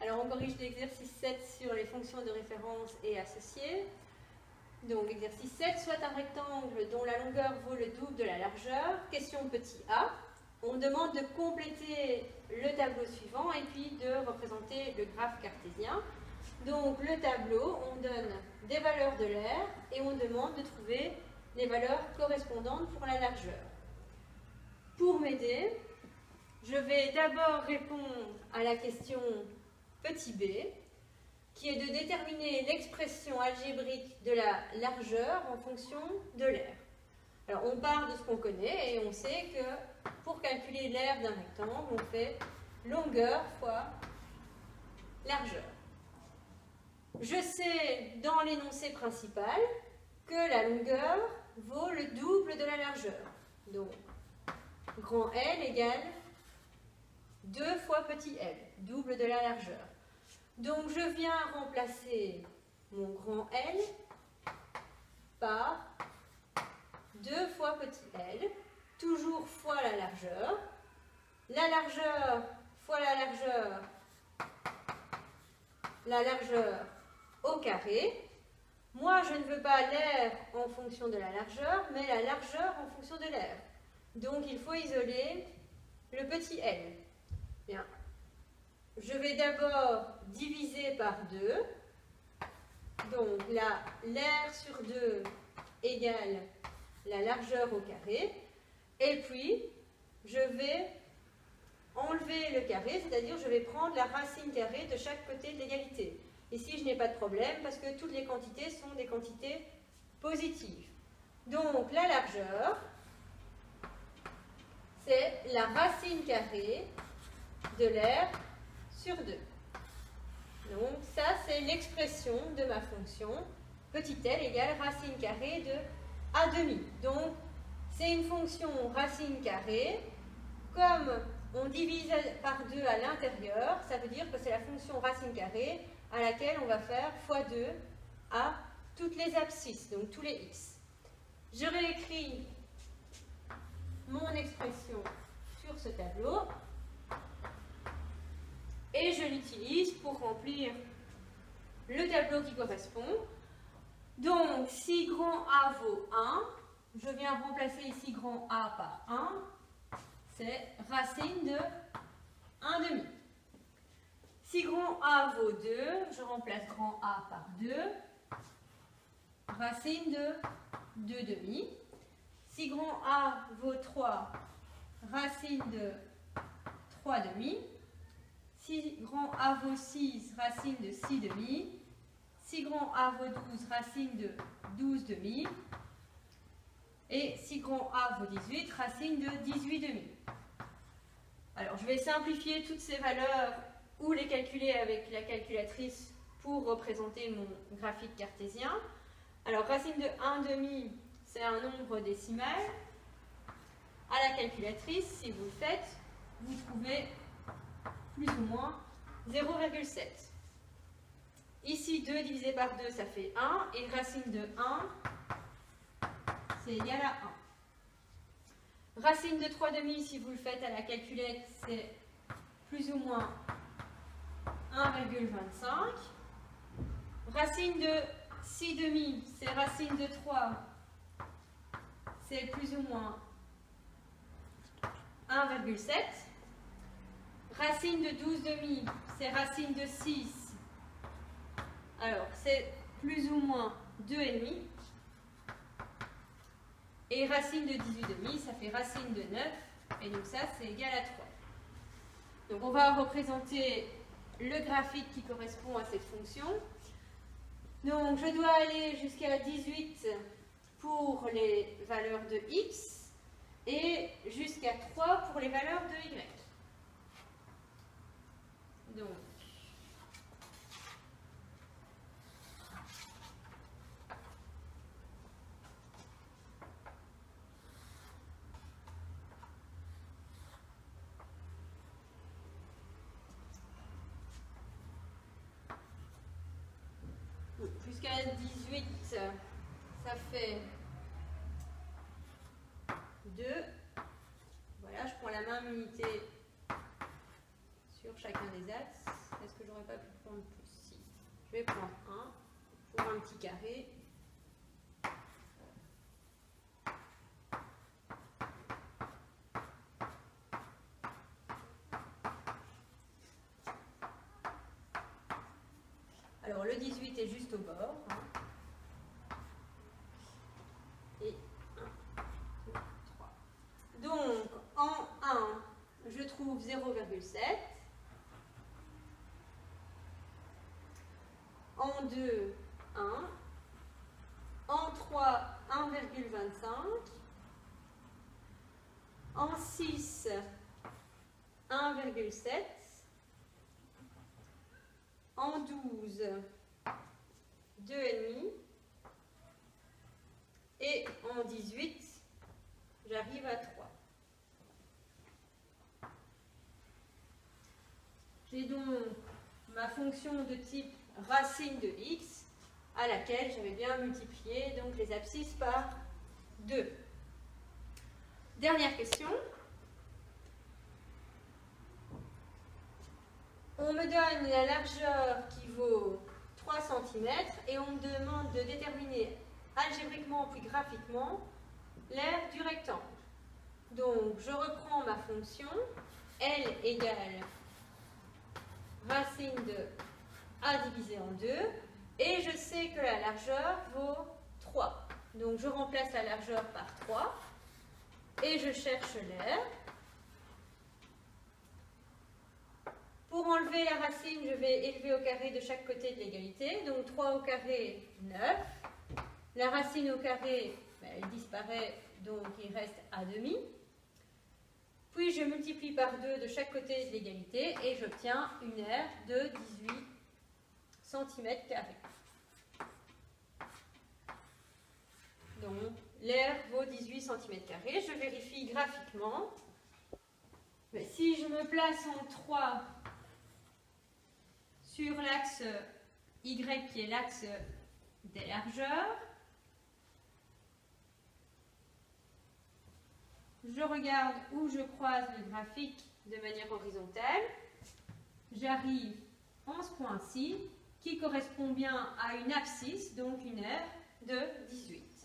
Alors on corrige l'exercice 7 sur les fonctions de référence et associées. Donc exercice 7, soit un rectangle dont la longueur vaut le double de la largeur. Question petit a. On demande de compléter le tableau suivant et puis de représenter le graphe cartésien. Donc le tableau, on donne des valeurs de l'aire et on demande de trouver les valeurs correspondantes pour la largeur. Pour m'aider, je vais d'abord répondre à la question petit b, qui est de déterminer l'expression algébrique de la largeur en fonction de l'aire. Alors on part de ce qu'on connaît et on sait que pour calculer l'aire d'un rectangle, on fait longueur fois largeur. Je sais dans l'énoncé principal que la longueur vaut le double de la largeur. Donc, grand L égale 2 fois petit l, double de la largeur. Donc, je viens remplacer mon grand L par 2 fois petit l, toujours fois la largeur. La largeur fois la largeur au carré. Moi, je ne veux pas l'aire en fonction de la largeur, mais la largeur en fonction de l'aire. Donc, il faut isoler le petit l. Bien. Je vais d'abord diviser par 2. Donc, l'aire sur 2 égale la largeur au carré. Et puis, je vais enlever le carré, c'est-à-dire je vais prendre la racine carrée de chaque côté de l'égalité. Ici, je n'ai pas de problème parce que toutes les quantités sont des quantités positives. Donc, la largeur, c'est la racine carrée de l'aire sur 2. Donc, ça, c'est l'expression de ma fonction petit l égale racine carrée de a demi. Donc, c'est une fonction racine carrée. Comme on divise par 2 à l'intérieur, ça veut dire que c'est la fonction racine carrée à laquelle on va faire x2 à toutes les abscisses, donc tous les x. Je réécris mon expression sur ce tableau et je l'utilise pour remplir le tableau qui correspond. Donc, si grand A vaut 1, je viens remplacer ici grand A par 1, c'est racine de 1 demi. Si grand A vaut 2, je remplace grand A par 2, racine de 2 demi. Si grand A vaut 3, racine de 3 demi. Si grand A vaut 6, racine de 6 demi. Si grand A vaut 12, racine de 12 demi. Et si grand A vaut 18, racine de 18 demi. Alors, je vais simplifier toutes ces valeurs ou les calculer avec la calculatrice pour représenter mon graphique cartésien. Alors, racine de 1 demi, c'est un nombre décimal. À la calculatrice, si vous le faites, vous trouvez plus ou moins 0,7. Ici, 2 divisé par 2, ça fait 1. Et racine de 1, c'est égal à 1. Racine de 3 demi, si vous le faites à la calculette, c'est plus ou moins 1,25. Racine de 6 demi, c'est racine de 3, c'est plus ou moins 1,7. Racine de 12 demi, c'est racine de 6, alors c'est plus ou moins 2,5. Et racine de 18 demi, ça fait racine de 9, et donc ça, c'est égal à 3. Donc on va représenter le graphique qui correspond à cette fonction. Donc je dois aller jusqu'à 18 pour les valeurs de x, et jusqu'à 3 pour les valeurs de y. Donc, jusqu'à 18, ça fait 2. Voilà, je prends la même unité sur chacun des axes. Est-ce que je j'aurais pas pu prendre plus. Si. Je vais prendre 1 pour un petit carré. Alors le 18 est juste au bord. Et 1, 2, 3. Donc en 1, je trouve 0,7. En 2, 1. En 3, 1,25. En 6, 1,7. En 12, 2,5. Et en 18, j'arrive à 3. J'ai donc ma fonction de type racine de x à laquelle j'avais bien multiplié donc les abscisses par 2. Dernière question. On me donne la largeur qui vaut 3 cm et on me demande de déterminer algébriquement puis graphiquement l'aire du rectangle. Donc je reprends ma fonction L égale racine de a divisé en 2 et je sais que la largeur vaut 3. Donc je remplace la largeur par 3 et je cherche l'aire. Pour enlever la racine, je vais élever au carré de chaque côté de l'égalité. Donc 3 au carré, 9. La racine au carré, elle disparaît, donc il reste a demi. Puis je multiplie par 2 de chaque côté de l'égalité et j'obtiens une aire de 18 cm². Donc l'aire vaut 18 cm². Je vérifie graphiquement. Mais si je me place en 3 sur l'axe Y qui est l'axe des largeurs, je regarde où je croise le graphique de manière horizontale, j'arrive en ce point-ci qui correspond bien à une abscisse, donc une aire de 18.